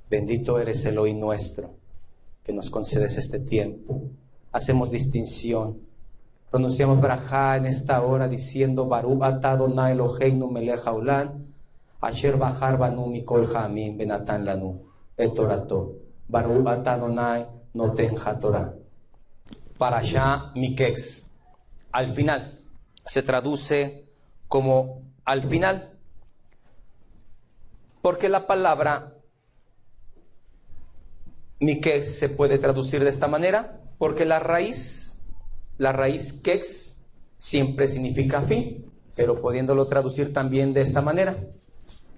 Bendito eres Elohim nuestro, que nos concedes este tiempo. Hacemos distinción. Pronunciamos brajá en esta hora diciendo Baruch atah Adonai Eloheinu melech haolam, asher bahar banu mikol ha'amim benatan lanu et torato. Baruch atah Adonai noten hatorah. Parashá Miketz. Al final. Se traduce como al final. Porque la palabra Miketz se puede traducir de esta manera, porque la raíz Ketz siempre significa fin, pero pudiéndolo traducir también de esta manera.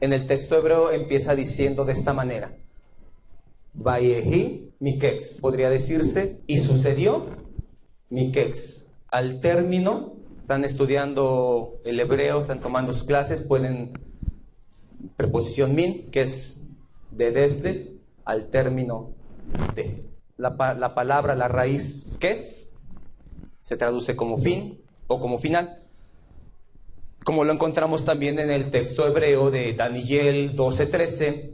En el texto hebreo empieza diciendo de esta manera: Vayehi Miketz. Podría decirse, y sucedió Miketz. Al término, están estudiando el hebreo, están tomando sus clases, pueden preposición min, que es de desde, al término de. La palabra, la raíz Ketz, se traduce como fin o como final, como lo encontramos también en el texto hebreo de Daniel 12:13,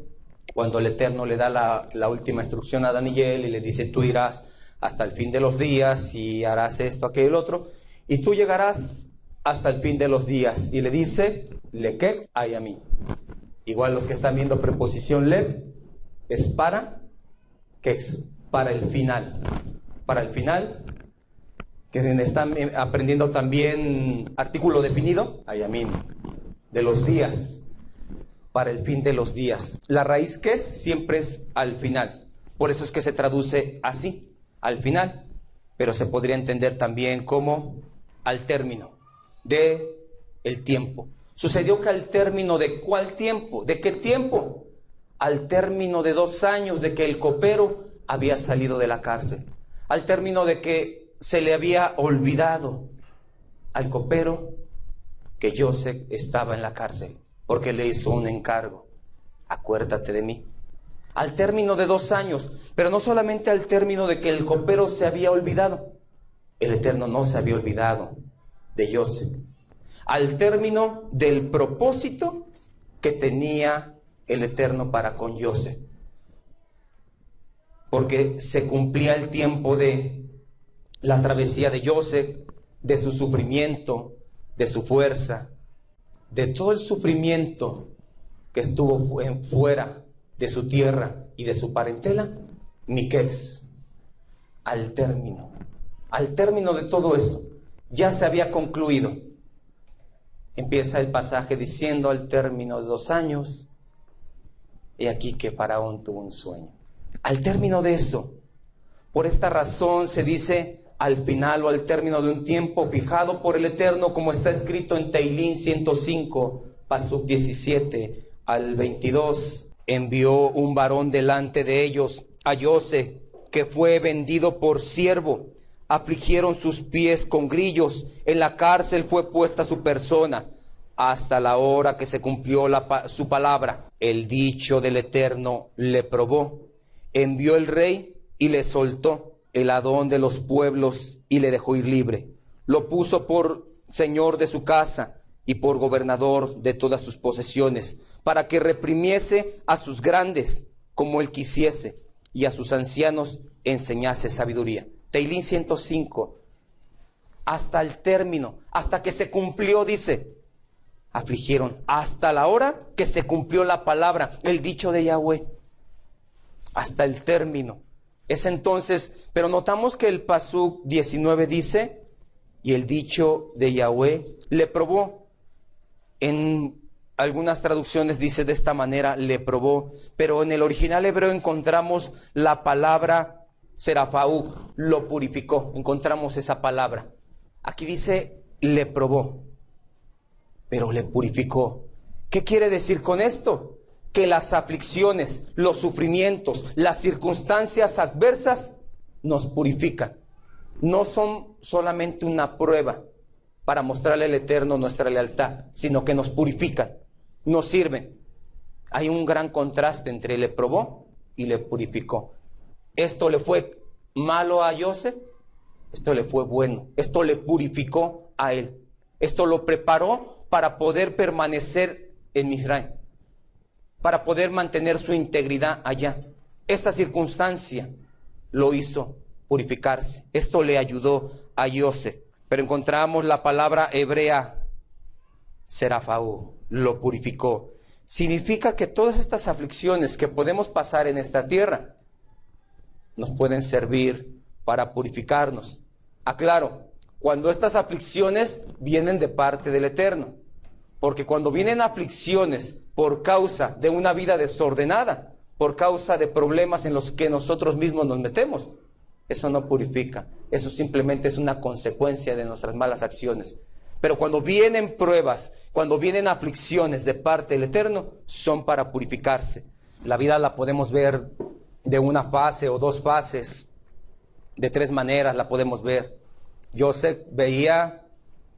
cuando el Eterno le da la última instrucción a Daniel y le dice: tú irás hasta el fin de los días y harás esto, aquello, el otro, y tú llegarás hasta el fin de los días. Y le dice: lekek ayami. Igual los que están viendo preposición le, es para, kex, para el final. Para el final, que están aprendiendo también artículo definido, ayamim, de los días, para el fin de los días. La raíz que siempre es al final. Por eso es que se traduce así, al final. Pero se podría entender también como al término de el tiempo. Sucedió que al término de ¿cuál tiempo? ¿De qué tiempo? Al término de 2 años de que el copero había salido de la cárcel. Al término de que se le había olvidado al copero que Joseph estaba en la cárcel, porque le hizo un encargo: acuérdate de mí. Al término de 2 años, pero no solamente al término de que el copero se había olvidado, el Eterno no se había olvidado de Joseph. Al término del propósito que tenía el Eterno para con Joseph, porque se cumplía el tiempo de la travesía de Joseph, de su sufrimiento, de su fuerza, de todo el sufrimiento que estuvo fuera de su tierra y de su parentela. Miketz, al término de todo eso, ya se había concluido. Empieza el pasaje diciendo: al término de 2 años, he aquí que Faraón tuvo un sueño. Al término de eso, por esta razón se dice al final o al término de un tiempo fijado por el Eterno, como está escrito en Teilín 105, pasuk 17 al 22. Envió un varón delante de ellos, a José, que fue vendido por siervo. Afligieron sus pies con grillos, en la cárcel fue puesta su persona, hasta la hora que se cumplió su palabra. El dicho del Eterno le probó. Envió el rey y le soltó, el Adón de los pueblos, y le dejó ir libre. Lo puso por señor de su casa y por gobernador de todas sus posesiones, para que reprimiese a sus grandes como él quisiese, y a sus ancianos enseñase sabiduría. Teilín 105, hasta el término, hasta que se cumplió, dice, afligieron, hasta la hora que se cumplió la palabra, el dicho de Yahweh, hasta el término. Es entonces, pero notamos que el pasuk 19 dice: y el dicho de Yahweh le probó. En algunas traducciones dice de esta manera: le probó, pero en el original hebreo encontramos la palabra Serafaú, lo purificó, encontramos esa palabra. Aquí dice le probó, pero le purificó. ¿Qué quiere decir con esto? Que las aflicciones, los sufrimientos, las circunstancias adversas nos purifican. No son solamente una prueba para mostrarle al Eterno nuestra lealtad, sino que nos purifican, nos sirven. Hay un gran contraste entre le probó y le purificó. Esto le fue malo a Joseph, esto le fue bueno, esto le purificó a él, esto lo preparó para poder permanecer en Misraim. para poder mantener su integridad allá. Esta circunstancia lo hizo purificarse. Esto le ayudó a Joseph. Pero encontramos la palabra hebrea, serafau, lo purificó. Significa que todas estas aflicciones que podemos pasar en esta tierra nos pueden servir para purificarnos. Aclaro, cuando estas aflicciones vienen de parte del Eterno. Porque cuando vienen aflicciones por causa de una vida desordenada, por causa de problemas en los que nosotros mismos nos metemos, eso no purifica. Eso simplemente es una consecuencia de nuestras malas acciones. Pero cuando vienen pruebas, cuando vienen aflicciones de parte del Eterno, son para purificarse. La vida la podemos ver de una fase o dos fases, de tres maneras la podemos ver. Joseph veía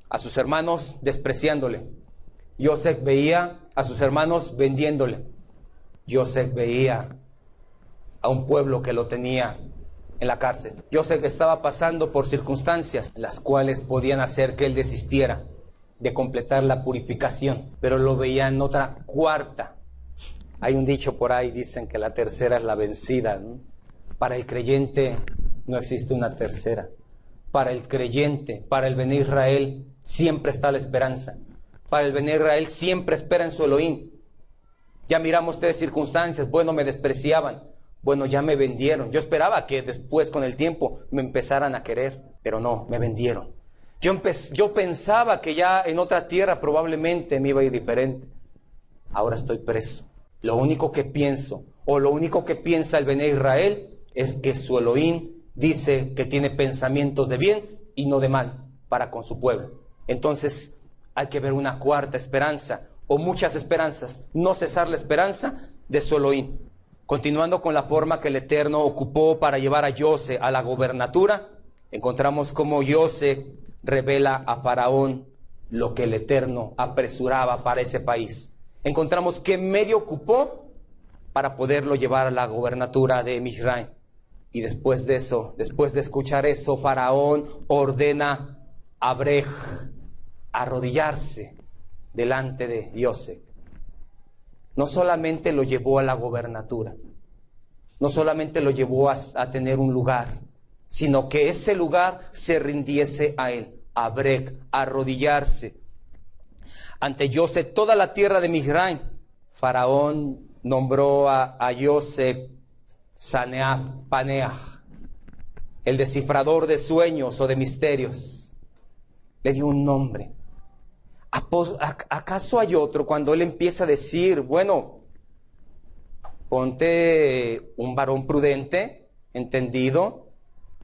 a sus hermanos despreciándole. Joseph veía a sus hermanos vendiéndole. Joseph veía a un pueblo que lo tenía en la cárcel. Joseph estaba pasando por circunstancias las cuales podían hacer que él desistiera de completar la purificación, pero lo veía en otra cuarta. Hay un dicho por ahí, dicen que la tercera es la vencida, ¿no? Para el creyente no existe una tercera. Para el creyente, para el Bene Israel, siempre está la esperanza. Para el Bene Israel siempre espera en su Elohim. Ya miramos tres circunstancias. Bueno, me despreciaban. Bueno, ya me vendieron. Yo esperaba que después, con el tiempo, me empezaran a querer, pero no, me vendieron. Yo pensaba que ya en otra tierra probablemente me iba a ir diferente. Ahora estoy preso. Lo único que pienso, o lo único que piensa el Bene Israel, es que su Elohim dice que tiene pensamientos de bien y no de mal para con su pueblo. Entonces hay que ver una cuarta esperanza, o muchas esperanzas, no cesar la esperanza de su Elohim. Continuando con la forma que el Eterno ocupó para llevar a José a la gobernatura, encontramos cómo José revela a Faraón lo que el Eterno apresuraba para ese país. Encontramos qué medio ocupó para poderlo llevar a la gobernatura de Misraim. Y después de eso, después de escuchar eso, Faraón ordena a Brej arrodillarse delante de José. No solamente lo llevó a la gobernatura, no solamente lo llevó a tener un lugar, sino que ese lugar se rindiese a él, a Brej, a arrodillarse. Ante José, toda la tierra de Misraim, Faraón nombró a José Saneah Paneah, el descifrador de sueños o de misterios. Le dio un nombre. ¿Acaso hay otro cuando él empieza a decir, bueno, ponte un varón prudente, entendido,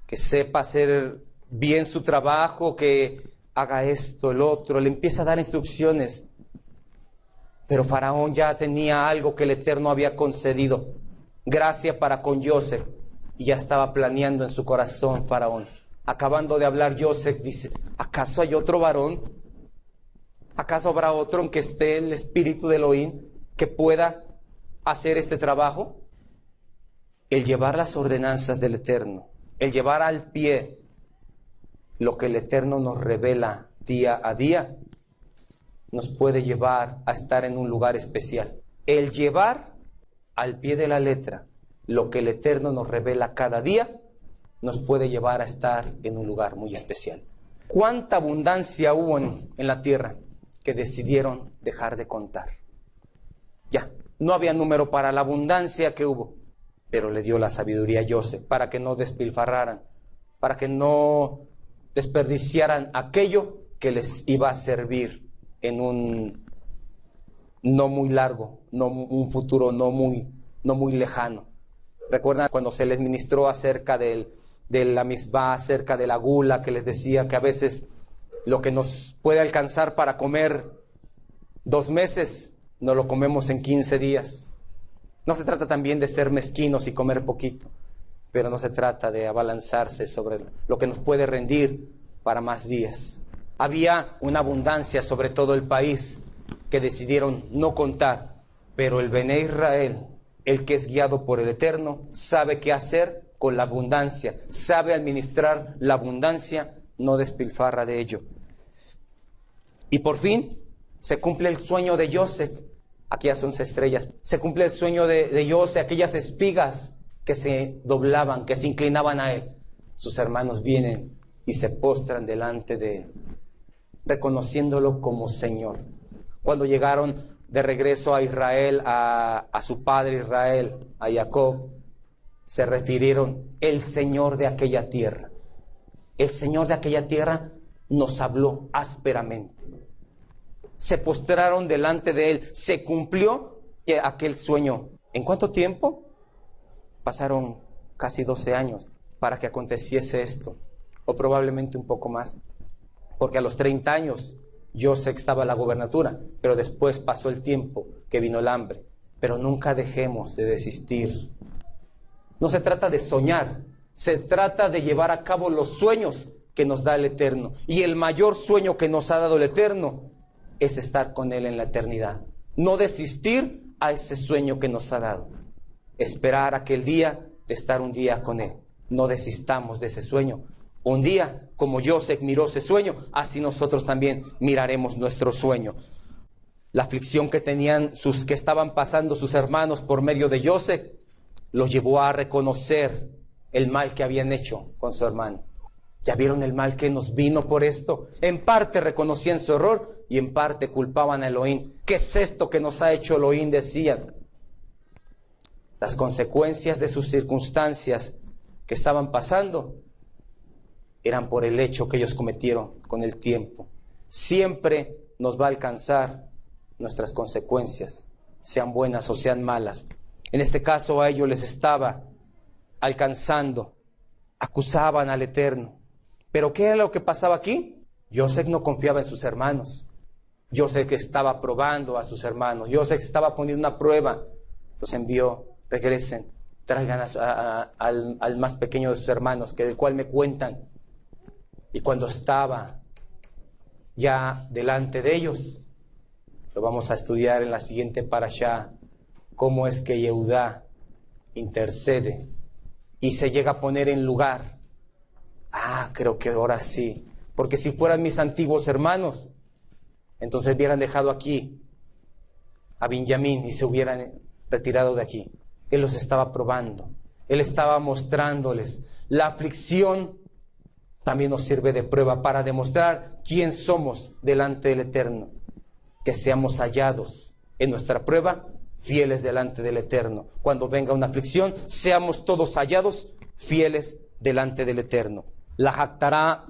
que sepa hacer bien su trabajo, que haga esto, el otro, le empieza a dar instrucciones? Pero Faraón ya tenía algo que el Eterno había concedido, gracia para con Joseph, y ya estaba planeando en su corazón Faraón. Acabando de hablar Joseph, dice, ¿acaso hay otro varón? ¿Acaso habrá otro en que esté el espíritu de Elohim que pueda hacer este trabajo? El llevar las ordenanzas del Eterno, el llevar al pie lo que el Eterno nos revela día a día, nos puede llevar a estar en un lugar especial. El llevar al pie de la letra lo que el Eterno nos revela cada día, nos puede llevar a estar en un lugar muy especial. ¿Cuánta abundancia hubo en la tierra que decidieron dejar de contar? Ya, no había número para la abundancia que hubo, pero le dio la sabiduría a Joseph para que no despilfarraran, para que no desperdiciaran aquello que les iba a servir en un no muy largo, un futuro no muy lejano. ¿Recuerdan cuando se les ministró acerca de la misbah, acerca de la gula, que les decía que a veces lo que nos puede alcanzar para comer 2 meses, no lo comemos en 15 días? No se trata también de ser mezquinos y comer poquito, pero no se trata de abalanzarse sobre lo que nos puede rendir para más días. Había una abundancia sobre todo el país que decidieron no contar, pero el Bene Israel, el que es guiado por el Eterno, sabe qué hacer con la abundancia, sabe administrar la abundancia, no despilfarra de ello. Y por fin se cumple el sueño de Joseph aquellas 11 estrellas. Se cumple el sueño de José, aquellas espigas que se doblaban, que se inclinaban a él. Sus hermanos vienen y se postran delante de él, reconociéndolo como Señor. Cuando llegaron de regreso a Israel, a su padre Israel, a Jacob, se refirieron el Señor de aquella tierra. El Señor de aquella tierra nos habló ásperamente. Se postraron delante de él. Se cumplió aquel sueño. ¿En cuánto tiempo? Pasaron casi 12 años para que aconteciese esto, o probablemente un poco más, porque a los 30 años José estaba en la gobernatura, pero después pasó el tiempo que vino el hambre. Pero nunca dejemos de desistir. No se trata de soñar, se trata de llevar a cabo los sueños que nos da el Eterno. Y el mayor sueño que nos ha dado el Eterno es estar con Él en la eternidad. No desistir a ese sueño que nos ha dado. Esperar aquel día de estar un día con Él. No desistamos de ese sueño. Un día, como José miró ese sueño, así nosotros también miraremos nuestro sueño. La aflicción que tenían que estaban pasando sus hermanos por medio de José, los llevó a reconocer el mal que habían hecho con su hermano. ¿Ya vieron el mal que nos vino por esto? En parte reconocían su error y en parte culpaban a Elohim. ¿Qué es esto que nos ha hecho Elohim?, decían. Las consecuencias de sus circunstancias que estaban pasando eran por el hecho que ellos cometieron con el tiempo. Siempre nos va a alcanzar nuestras consecuencias, sean buenas o sean malas. En este caso a ellos les estaba alcanzando, acusaban al Eterno. ¿Pero qué era lo que pasaba aquí? José no confiaba en sus hermanos. José que estaba probando a sus hermanos. José que estaba poniendo una prueba. Los envió, regresen, traigan al más pequeño de sus hermanos, que del cual me cuentan. Y cuando estaba ya delante de ellos, lo vamos a estudiar en la siguiente parashá, cómo es que Yehudá intercede y se llega a poner en lugar. Creo que ahora sí, porque si fueran mis antiguos hermanos, entonces hubieran dejado aquí a Benjamín y se hubieran retirado de aquí. Él los estaba probando, Él estaba mostrándoles. La aflicción también nos sirve de prueba para demostrar quién somos delante del Eterno. Que seamos hallados en nuestra prueba, fieles delante del Eterno. Cuando venga una aflicción, seamos todos hallados fieles delante del Eterno. La Haftará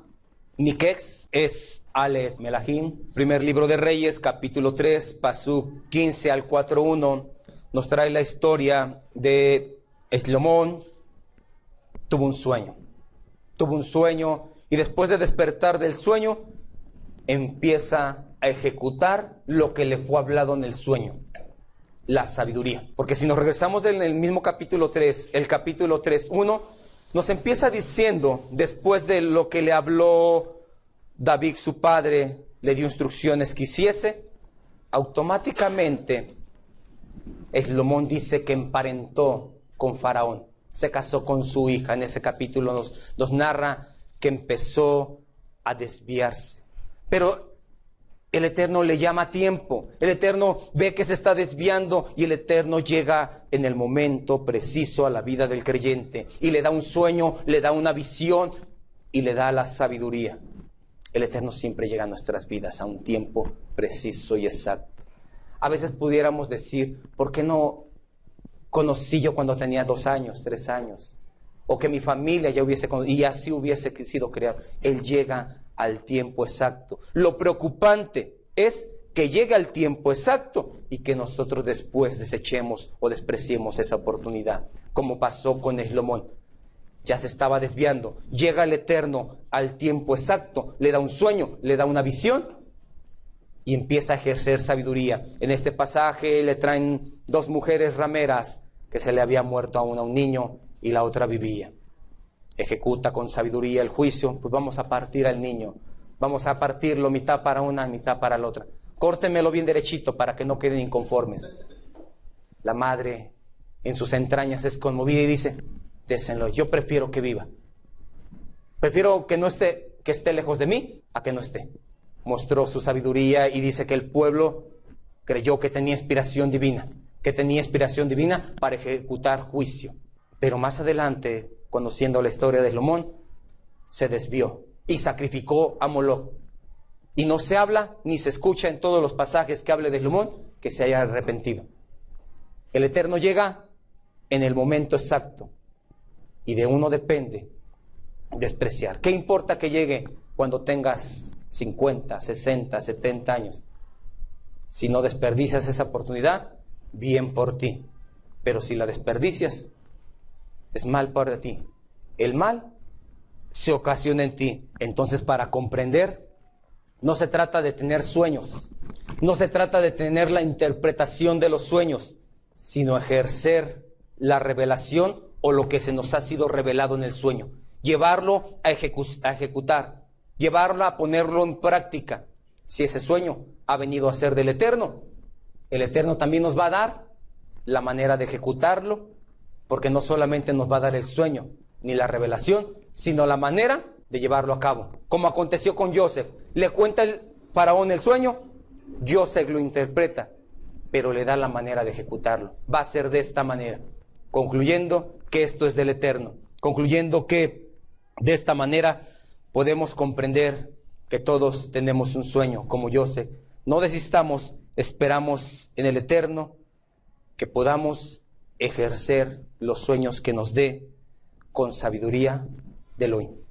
Nikex es Ale Melahim, primer libro de Reyes, capítulo 3, pasuk 15 al 4:1, nos trae la historia de Eslomón. Tuvo un sueño y después de despertar del sueño, empieza a ejecutar lo que le fue hablado en el sueño, la sabiduría. Porque si nos regresamos en el mismo capítulo 3, el capítulo 3:1, nos empieza diciendo, después de lo que le habló David, su padre, le dio instrucciones que hiciese, automáticamente Eslomón dice que emparentó con Faraón, se casó con su hija. En ese capítulo nos narra que empezó a desviarse. Pero el Eterno le llama a tiempo, el Eterno ve que se está desviando y el Eterno llega en el momento preciso a la vida del creyente y le da un sueño, le da una visión y le da la sabiduría. El Eterno siempre llega a nuestras vidas a un tiempo preciso y exacto. A veces pudiéramos decir, ¿por qué no conocí yo cuando tenía 2 años, 3 años? O que mi familia ya hubiese conocido y así hubiese sido creado. Él llega al tiempo exacto. Lo preocupante es que llegue al tiempo exacto y que nosotros después desechemos o despreciemos esa oportunidad, como pasó con Eslomón. Ya se estaba desviando, llega el Eterno al tiempo exacto, le da un sueño, le da una visión y empieza a ejercer sabiduría. En este pasaje le traen 2 mujeres rameras que se le había muerto a un niño y la otra vivía. Ejecuta con sabiduría el juicio. Pues vamos a partir al niño, vamos a partirlo mitad para una, mitad para la otra. Córtenmelo bien derechito para que no queden inconformes. La madre en sus entrañas es conmovida y dice, désenlo, yo prefiero que viva. Prefiero que esté lejos de mí a que no esté. Mostró su sabiduría y dice que el pueblo creyó que tenía inspiración divina, para ejecutar juicio. Pero más adelante, conociendo la historia de Salomón, se desvió y sacrificó a Moloc. Y no se habla ni se escucha en todos los pasajes que hable de Salomón que se haya arrepentido. El Eterno llega en el momento exacto y de uno depende despreciar. ¿Qué importa que llegue cuando tengas 50, 60, 70 años? Si no desperdicias esa oportunidad, bien por ti. Pero si la desperdicias, es mal para ti. El mal se ocasiona en ti. Entonces, para comprender, no se trata de tener sueños, no se trata de tener la interpretación de los sueños, sino ejercer la revelación o lo que se nos ha sido revelado en el sueño. Llevarlo a ejecutar, llevarlo a ponerlo en práctica. Si ese sueño ha venido a ser del Eterno, el Eterno también nos va a dar la manera de ejecutarlo, porque no solamente nos va a dar el sueño ni la revelación, sino la manera de llevarlo a cabo. Como aconteció con Joseph. Le cuenta el faraón el sueño, Joseph lo interpreta, pero le da la manera de ejecutarlo. Va a ser de esta manera, concluyendo que esto es del Eterno, concluyendo que de esta manera podemos comprender que todos tenemos un sueño, como Joseph. No desistamos, esperamos en el Eterno que podamos ejercer los sueños que nos dé con sabiduría de Elohim.